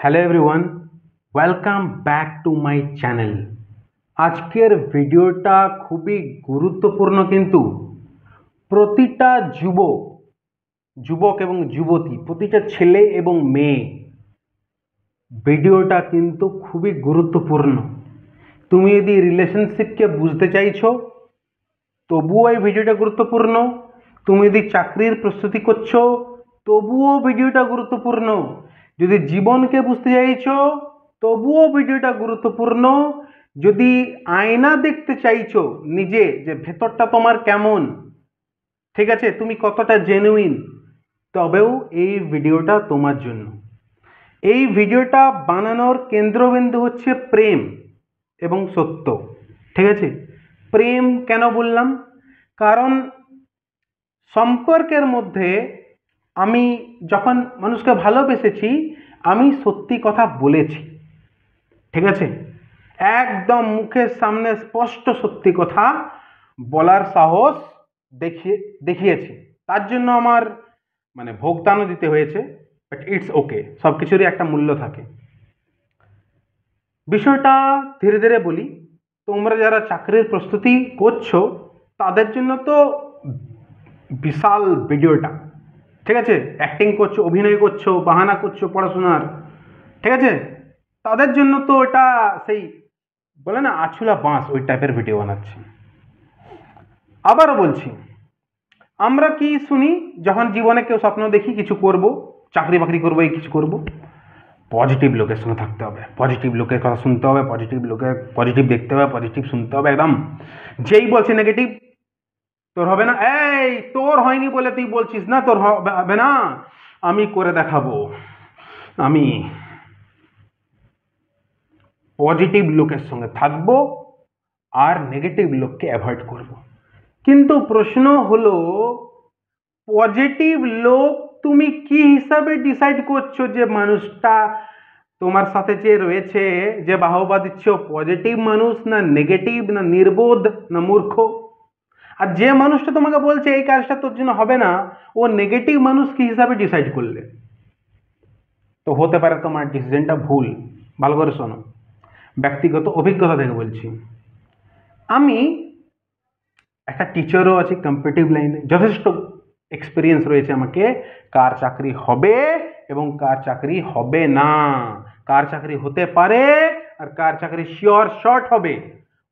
Hello everyone, welcome back to my channel. আজকের ভিডিওটা খুবই গুরুত্বপূর্ণ, কিন্তু প্রতিটা যুবক এবং যুবতী, প্রতিটা ছেলে এবং মেয়ে, ভিডিওটা কিন্তু খুবই গুরুত্বপূর্ণ। তুমি যদি রিলেশনশিপকে বুঝতে চাইছো তবুও এই ভিডিওটা গুরুত্বপূর্ণ। তুমি যদি চাকরির প্রস্তুতি করছো তবুও ভিডিওটা গুরুত্বপূর্ণ। যদি জীবনকে বুঝতে চাইছো তবুও ভিডিওটা গুরুত্বপূর্ণ। যদি আয়না দেখতে চাইছো নিজে, যে ভেতরটা তোমার কেমন, ঠিক আছে, তুমি কতটা জেনুইন, তবেও এই ভিডিওটা তোমার জন্য। এই ভিডিওটা বানানোর কেন্দ্রবিন্দু হচ্ছে প্রেম এবং সত্য, ঠিক আছে। প্রেম কেন বললাম? কারণ সম্পর্কের মধ্যে আমি যখন মানুষকে ভালোবেসেছি, আমি সত্যি কথা বলেছি, ঠিক আছে। একদম মুখের সামনে স্পষ্ট সত্যি কথা বলার সাহস দেখিয়েছি। তার জন্য আমার ভোগদানও দিতে হয়েছে, বাট ইটস ওকে, সব কিছুরই একটা মূল্য থাকে। বিষয়টা ধীরে ধীরে বলি। তোমরা যারা চাকরির প্রস্তুতি করছো তাদের জন্য তো বিশাল ভিডিওটা, ঠিক আছে। অ্যাক্টিং করছো, অভিনয় করছো, বাহানা করছো পড়াশোনার, ঠিক আছে, তাদের জন্য তো এটা সেই বলে না আছুলা বাঁশ, ওই টাইপের ভিডিও বানাচ্ছি। আবারও বলছি, আমরা কি শুনি যখন জীবনে কেউ স্বপ্ন দেখি কিছু করব, চাকরি বাকরি করবো, এই কিছু করব, পজিটিভ লোকের সঙ্গে থাকতে হবে, পজিটিভ লোকের কথা শুনতে হবে, পজিটিভ দেখতে হবে, পজিটিভ শুনতে হবে। একদম যেই বলছে নেগেটিভ, তোর হবে না, এই তোর হয়নি বলে তুই বলছিস না তোর হবে না, আমি করে দেখাবো। আমি পজিটিভ লোকের সঙ্গে থাকবো আর নেগেটিভ লোককে অ্যাভয়েড করব। কিন্তু প্রশ্ন হলো, পজিটিভ লোক তুমি কি হিসাবে ডিসাইড করছো যে মানুষটা তোমার সাথে যে রয়েছে, যে বাহবা দিচ্ছ, পজিটিভ মানুষ না নেগেটিভ, না নির্বোধ, না মূর্খ? আর যে মানুষটা তোমাকে বলছে এই কাজটা তোর জন্য হবে না, ও নেগেটিভ মানুষ কি হিসাবে ডিসাইড করলে? তো হতে পারে তোমার ডিসিশনটা ভুল। ভালো করে শোনো, ব্যক্তিগত অভিজ্ঞতা থেকে বলছি। আমি একটা টিচারও আছি কম্পিটিটিভ লাইনে, যথেষ্ট এক্সপিরিয়েন্স রয়েছে আমাকে কার চাকরি হবে এবং কার চাকরি হবে না, কার চাকরি হতে পারে আর কার চাকরি শিওর শর্ট হবে,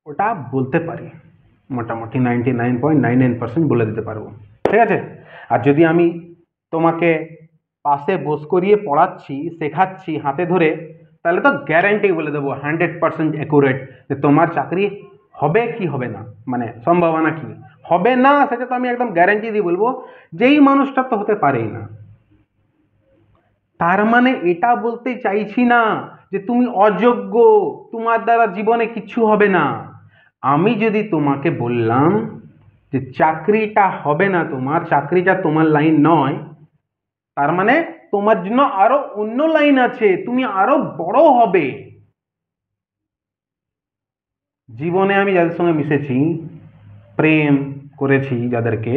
ওটা বলতে পারি। মোটামুটি 99.99% বলে দিতে পারবো, ঠিক আছে। আর যদি আমি তোমাকে পাশে বস করিয়ে পড়াচ্ছি, শেখাচ্ছি হাতে ধরে, তাহলে তো গ্যারান্টি বলে দেবো 100% অ্যাকুরেট যে তোমার চাকরি হবে কি হবে না, সম্ভাবনা কি হবে না, সেটা তো আমি একদম গ্যারান্টি দিয়ে বলবো। যেই মানুষটা তো হতে পারেই না, তার এটা বলতে চাইছি না যে তুমি অযোগ্য, তোমার দ্বারা জীবনে কিছু হবে না। আমি যদি তোমাকে বললাম যে চাকরিটা হবে না, তোমার চাকরিটা তোমার লাইন নয়, তার তোমার জন্য আরো অন্য লাইন আছে, তুমি আরো বড় হবে। জীবনে আমি যাদের সঙ্গে মিশেছি, প্রেম করেছি যাদেরকে,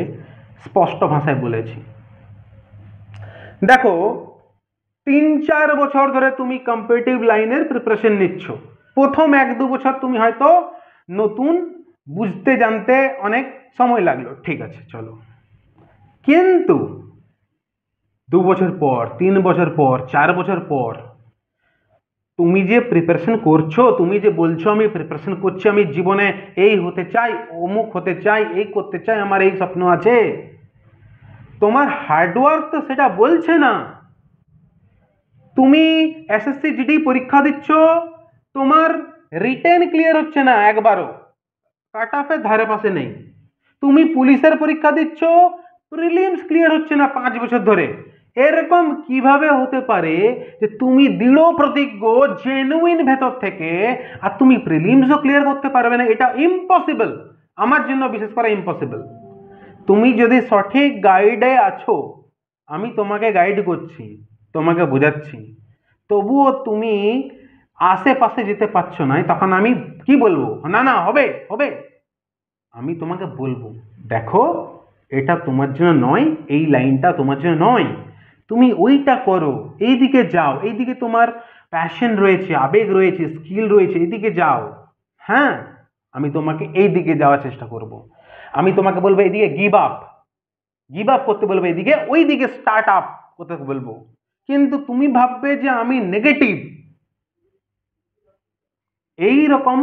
স্পষ্ট ভাষায় বলেছি, দেখো 3-4 বছর ধরে তুমি কম্পিটিটিভ লাইনের প্রিপারেশন নিচ্ছ। প্রথম 1-2 বছর তুমি হয়তো নতুন, বুঝতে জানতে অনেক সময় লাগলো, ঠিক আছে, চলো। কিন্তু 2 বছর পর, 3 বছর পর, 4 বছর পর, তুমি যে প্রিপারেশন করছো, তুমি যে বলছো আমি প্রিপারেশন করছি, আমি জীবনে এই হতে চাই, অমুক হতে চাই, এই করতে চাই, আমার এই স্বপ্ন আছে, তোমার হার্ডওয়ার্ক তো সেটা বলছে না। তুমি এসএসসি জিডি পরীক্ষা দিচ্ছ, তোমার রিটেন ক্লিয়ার হচ্ছে না একবারও, কাট অফের ধারে পাশে নেই। তুমি পুলিশের পরীক্ষা দিচ্ছ, প্রিলিমস ক্লিয়ার হচ্ছে না 5 বছর ধরে। এরকম কিভাবে হতে পারে যে তুমি দৃঢ় প্রতিজ্ঞ, জেনুইন ভেতর থেকে, আর তুমি প্রিলিমসও ক্লিয়ার করতে পারবে না? এটা ইম্পসিবল, আমার জন্য বিশেষ করে ইম্পসিবল। তুমি যদি সঠিক গাইডে আছো, আমি তোমাকে গাইড করছি, তোমাকে বোঝাচ্ছি, তবুও তুমি আশেপাশে যেতে পারছো না, তখন আমি কি বলবো? না না, হবে হবে। আমি তোমাকে বলবো, দেখো এটা তোমার জন্য নয়, এই লাইনটা তোমার জন্য নয়, তুমি ওইটা করো, এই দিকে যাও, এই দিকে তোমার প্যাশন রয়েছে, আবেগ রয়েছে, স্কিল রয়েছে, এদিকে যাও। হ্যাঁ, আমি তোমাকে এই দিকে যাওয়ার চেষ্টা করব। আমি তোমাকে বলবো এদিকে গিভ আপ করতে বলবো, এদিকে ওই দিকে স্টার্ট আপ করতে বলবো। কিন্তু তুমি ভাববে যে আমি নেগেটিভ। এই রকম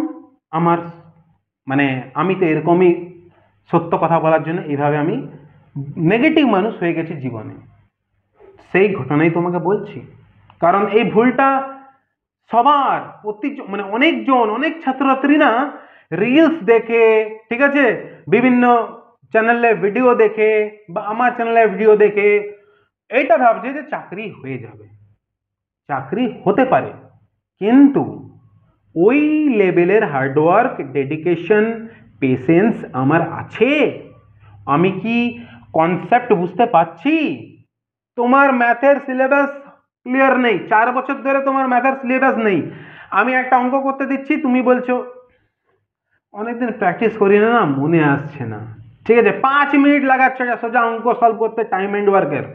আমার মানে আমি তো এরকমই সত্য কথা বলার জন্য এইভাবে আমি নেগেটিভ মানুষ হয়ে গেছি জীবনে। সেই ঘটনাই তোমাকে বলছি। কারণ এই ভুলটা সবার মানে অনেকজন, অনেক ছাত্রছাত্রী না রিলস দেখে, ঠিক আছে, বিভিন্ন চ্যানেলে ভিডিও দেখে বা আমার চ্যানেলে ভিডিও দেখে এইটা ভাবছে যে চাকরি হয়ে যাবে। চাকরি হতে পারে, কিন্তু ওই লেভেলের হার্ডওয়ার্ক, ডেডিকেশন, পেশেন্স আমার আছে? আমি কি কনসেপ্ট বুঝতে পারছি? তোমার ম্যাথের সিলেবাস ক্লিয়ার নেই, 4 বছর ধরে তোমার ম্যাথের সিলেবাস নেই, আমি একটা অঙ্ক করতে দিচ্ছি, তুমি বলছো অনেকদিন প্র্যাকটিস করি না, না মনে আসছে না। ঠিক আছে, 5 মিনিট লাগাচ্ছ সোজা অঙ্ক সলভ করতে, টাইম অ্যান্ড ওয়ার্কের,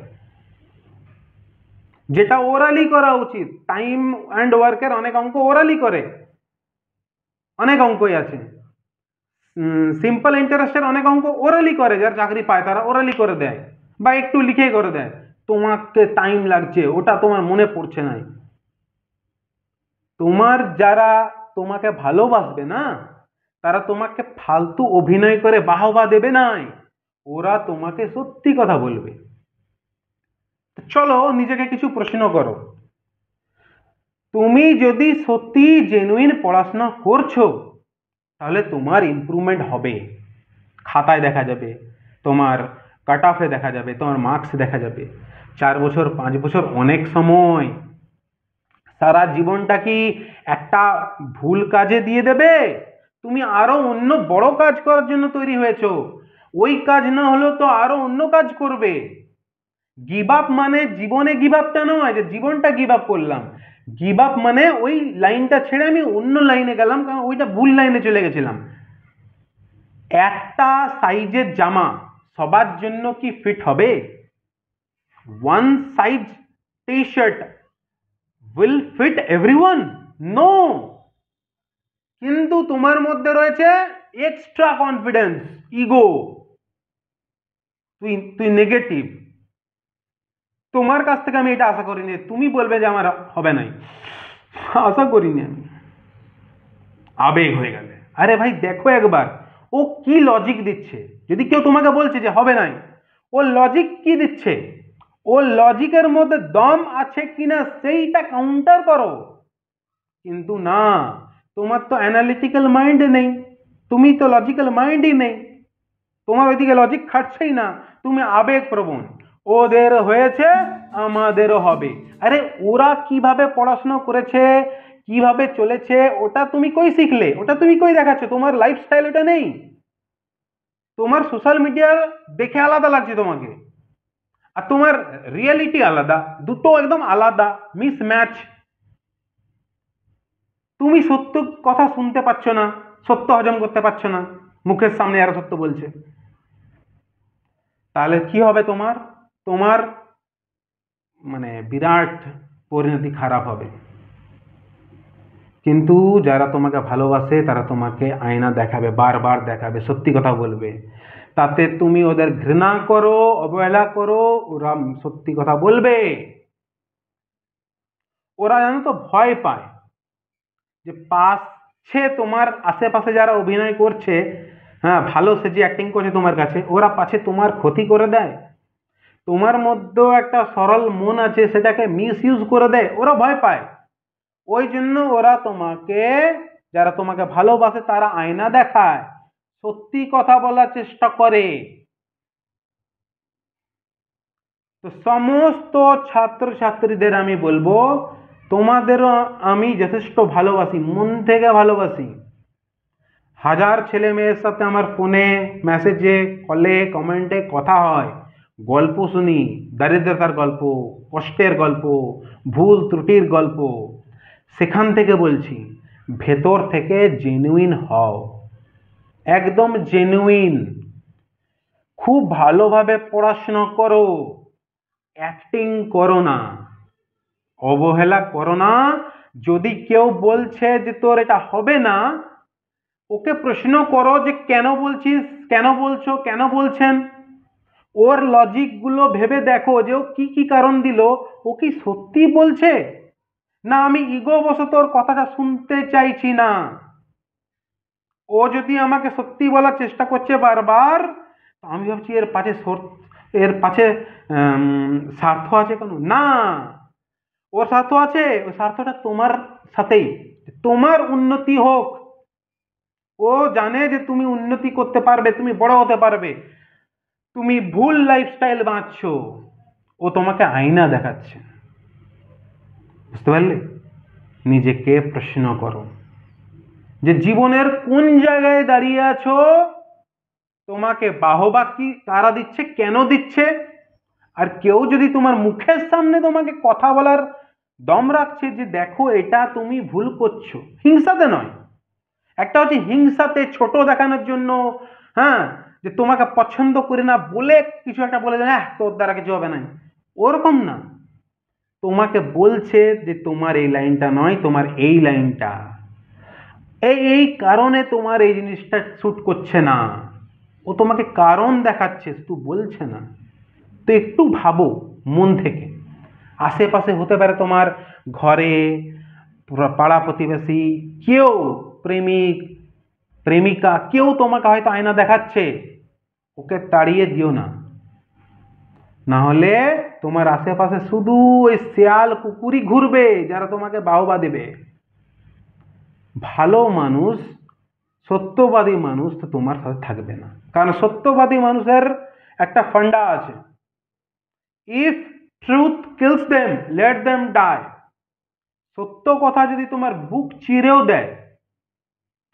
যেটা ওরালি করা উচিত। টাইম অ্যান্ড ওয়ার্কের অনেক অঙ্ক ওরালি করে, অনেক অঙ্কই আছে। সিম্পল ইন্টারেস্টের অনেক অঙ্ক ওরালি করে, যারা চাকরি পায় তারা ওরালি করে দেয় বা একটু লিখে করে দেয়। তোমাকে টাইম লাগছে, ওটা তোমার মনে পড়ছে না। তোমার যারা তোমাকে ভালোবাসবে না, তারা তোমাকে ফালতু অভিনয় করে বাহবা দেবে নাই, ওরা তোমাকে সত্যি কথা বলবে। চলো নিজেকে কিছু প্রশ্ন করো। তুমি যদি সত্যি জেনুইন পড়াশোনা করছো, তাহলে তোমার ইমপ্রুভমেন্ট হবে, খাতায় দেখা যাবে, তোমার কাট অফে দেখা যাবে, তোমার মার্কস দেখা যাবে। 4 বছর 5 বছর অনেক সময়। সারা জীবনটা কি একটা ভুল কাজে দিয়ে দেবে? তুমি আরো অন্য বড় কাজ করার জন্য তৈরি হয়েছো, ওই কাজ না হলেও তো আরো অন্য কাজ করবে। গিভ আপ মানে জীবনে গিভ আপটা নয় যে জীবনটা গিভ আপ করলাম। গিভ আপ মানে ওই লাইনটা ছেড়ে আমি অন্য লাইনে গেলাম, কারণ ওইটা ভুল লাইনে চলে গেছিলাম। একটা সাইজের জামা সবার জন্য কি ফিট হবে? One size T shirt will fit everyone? No. কিন্তু তোমার মধ্যে রয়েছে এক্সট্রা কনফিডেন্স, ইগো, তুই নেগেটিভ। তোমার কাছ থেকে আমি এটা আশা করিনি তুমি বলবে যে আমার হবে নাই, আশা করিনি আমি। আবেগ হয়ে গেলে, আরে ভাই দেখো একবার ও কি লজিক দিচ্ছে। যদি কেউ তোমাকে বলছে যে হবে নাই, ও লজিক কি দিচ্ছে, ও লজিকের মধ্যে দম আছে কিনা সেইটা কাউন্টার করো। কিন্তু না, তোমার তো অ্যানালিটিক্যাল মাইন্ড নেই, তুমি তো লজিক্যাল মাইন্ডই নেই, তোমার ওইদিকে লজিক খাটছেই না, তুমি আবেগপ্রবণ। ওদের হয়েছে, আমাদেরও হবে। আরে ওরা কিভাবে পড়াশোনা করেছে, কিভাবে চলেছে, ওটা তুমি কই শিখলে, ওটা তুমি কই দেখাচ্ছ? তোমার লাইফস্টাইল ওটা নেই, তোমার সোশ্যাল মিডিয়ার দেখে আলাদা লাগছে তোমাকে, আর তোমার রিয়েলিটি আলাদা, দুটো একদম আলাদা, মিসম্যাচ। তুমি সত্য কথা শুনতে পাচ্ছ না, সত্য হজম করতে পারছো না, মুখের সামনে আর সত্য বলছে, তাহলে কি হবে তোমার? তোমার মানে বিরাট পরিণতি খারাপ হবে। কিন্তু যারা তোমাকে ভালোবাসে তারা তোমাকে আয়না দেখাবে, বারবার দেখাবে, সত্যি কথা বলবে। তাতে তুমি ওদের ঘৃণা করো, অবহেলা করো, ওরা সত্যি কথা বলবে। ওরা জানো তো ভয় পায় যে পাশে তোমার আশেপাশে যারা অভিনয় করছে, হ্যাঁ ভালো সেজে অ্যাক্টিং করছে তোমার কাছে, ওরা পাছে তোমার ক্ষতি করে দেয়, তোমার মধ্যেও একটা সরল মন আছে সেটাকে মিস ইউজ করে দেয়, ওরা ভয় পায়। ওই জন্য ওরা তোমাকে, যারা তোমাকে ভালোবাসে তারা আয়না দেখায়, সত্যি কথা বলার চেষ্টা করে। তো সমস্ত ছাত্রছাত্রীদের আমি বলবো, তোমাদেরও আমি যথেষ্ট ভালোবাসি, মন থেকে ভালোবাসি। হাজার ছেলে মেয়ের সাথে আমার ফোনে, মেসেজে, কলে, কমেন্টে কথা হয়, গল্প শুনি, দারিদ্রতার গল্প, কষ্টের গল্প, ভুল ত্রুটির গল্প। সেখান থেকে বলছি, ভেতর থেকে জেনুইন হও, একদম জেনুইন। খুব ভালোভাবে পড়াশোনা করো, অ্যাক্টিং করো না, অবহেলা করো না, যদি কেউ বলছে যে তোর এটা হবে না, ওকে প্রশ্ন করো যে কেন বলছিস, কেন বলছো, কেন বলছেন। ওর লজিক গুলো ভেবে দেখো যে ও কি কি কারণ দিল, ও কি সত্যি বলছে, না আমি ইগো বশত ওর কথাটা শুনতে চাইছি না। ও যদি আমাকে সত্যি বলার চেষ্টা করছে বারবার, তো আমি ভাবছি এর পাশে স্বার্থ আছে কেন, না ওর স্বার্থ আছে, ওই স্বার্থটা তোমার সাথেই, তোমার উন্নতি হোক। ও জানে যে তুমি উন্নতি করতে পারবে, তুমি বড় হতে পারবে, তুমি ভুল লাইফস্টাইল বাঁচছো, ও তোমাকে আয়না দেখাচ্ছে। বুঝতে পারলে? নিজেকে প্রশ্ন করো যে জীবনের কোন জায়গায় দাঁড়িয়ে আছো, তোমাকে বাহবা কি কারা দিচ্ছে, কেন দিচ্ছে। আর কেউ যদি তোমার মুখের সামনে তোমাকে কথা বলার দম রাখছে যে দেখো এটা তুমি ভুল করছো, হিংসাতে নয়, একটা হচ্ছে হিংসাতে ছোট দেখানোর জন্য, হ্যাঁ, যে তোমাকে পছন্দ করে না বলে কিছু একটা বলে দেয়, তোর দ্বারা কিছু হবে না, ওরকম না। তোমাকে বলছে যে তোমার এই লাইনটা নয়, তোমার এই লাইনটা, এই এই কারণে তোমার এই জিনিসটা শুট করছে না। ও তোমাকে কারণ দেখাচ্ছে, শুধু বলছে না। তো একটু ভাবো মন থেকে। আশেপাশে হতে পারে তোমার ঘরে, পাড়া প্রতিবেশী, কেউ প্রেমিক প্রেমিকা, কেউ তোমাকে হয়তো আয়না দেখাচ্ছে, ওকে তাড়িয়ে দিও না। না হলে তোমার আশেপাশে শুধু ওই শেয়াল কুকুরই ঘুরবে যারা তোমাকে বাহবা দেবে। ভালো মানুষ, সত্যবাদী মানুষ তো তোমার সাথে থাকবে না, কারণ সত্যবাদী মানুষের একটা ফান্ডা আছে, if truth kills them let them die. সত্য কথা যদি তোমার বুক চিরেও দেয়,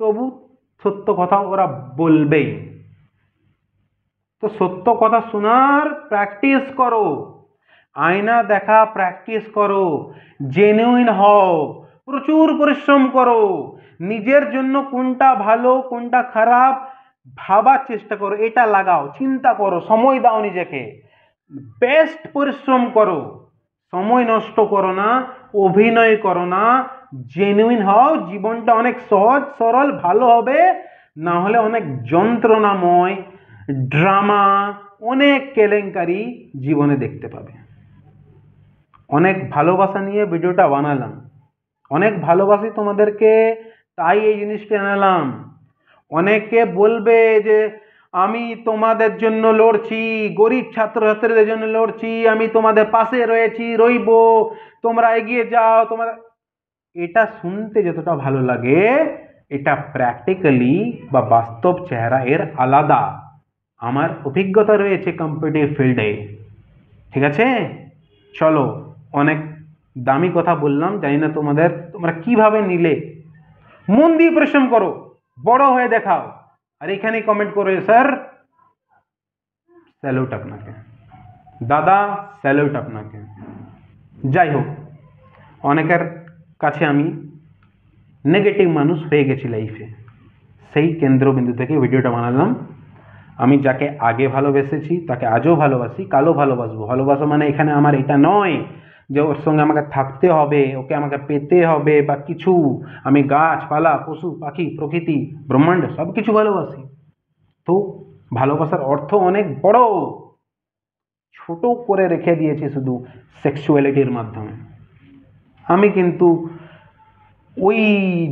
তবু সত্য কথা ওরা বলবেই। তো সত্য কথা শোনার প্র্যাকটিস করো, আয়না দেখা প্র্যাকটিস করো, জেনুইন হও, প্রচুর পরিশ্রম করো, নিজের জন্য কোনটা ভালো কোনটা খারাপ ভাবার চেষ্টা করো, এটা লাগাও, চিন্তা করো, সময় দাও নিজেকে, বেস্ট পরিশ্রম করো, সময় নষ্ট করো না, অভিনয় করো না, জেনুইন হও। জীবনটা অনেক সহজ সরল ভালো হবে, না হলে অনেক যন্ত্রণাময় ড্রামা, অনেক কেলেঙ্কারি জীবনে দেখতে পাবে। অনেক ভালোবাসা নিয়ে ভিডিওটা বানালাম, অনেক ভালোবাসি তোমাদেরকে, তাই এই জিনিসটা আনালাম। অনেকে বলবে যে আমি তোমাদের জন্য লড়ছি, গরিব ছাত্রছাত্রীদের জন্য লড়ছি, আমি তোমাদের পাশে রয়েছি, রইব, তোমরা এগিয়ে যাও। তোমাদের এটা শুনতে যতটা ভালো লাগে, এটা প্র্যাকটিক্যালি বা বাস্তব চেহারা এর আলাদা। আমার অভিজ্ঞতা রয়েছে কম্পিটিটিভ ফিল্ডে। ঠিক আছে, চলো, অনেক দামি কথা বললাম, জানি না তোমরা কিভাবে নিলে। মন দিয়ে পরিশ্রম করো, বড় হয়ে দেখাও। আর এখানে কমেন্ট করো স্যার স্যালুট আপনাকে, দাদা স্যালুট আপনাকে। যাই হোক, অনেকের কাছে আমি নেগেটিভ মানুষ হয়ে গেছি লাইফে, সেই কেন্দ্রবিন্দু থেকে ভিডিওটা বানালাম। আমি যাকে আগে ভালোবেসেছি তাকে আজও ভালোবাসি, কালও ভালোবাসবো। ভালোবাসা মানে এখানে আমার এটা নয় যে ওর সঙ্গে আমাকে থাকতে হবে, ওকে আমাকে পেতে হবে বা কিছু। আমি গাছপালা, পশু পাখি, প্রকৃতি, ব্রহ্মাণ্ড সব কিছু ভালোবাসি। তো ভালোবাসার অর্থ অনেক বড়, ছোট করে রেখে দিয়েছি শুধু সেক্সুয়ালিটির মাধ্যমে। আমি কিন্তু ওই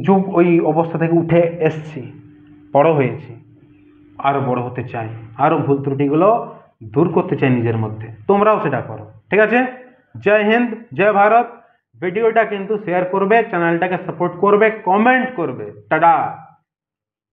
যুগ ওই অবস্থা থেকে উঠে এসছি, বড় হয়েছি, আরো বড় হতে চাই, আরো ভুল ত্রুটিগুলো দূর করতে চাই নিজের মধ্যে। তোমরাও সেটা করো, ঠিক আছে? জয় হিন্দ, জয় ভারত। ভিডিওটা কিন্তু শেয়ার করবে, চ্যানেলটাকে সাপোর্ট করবে, কমেন্ট করবে। টাটা।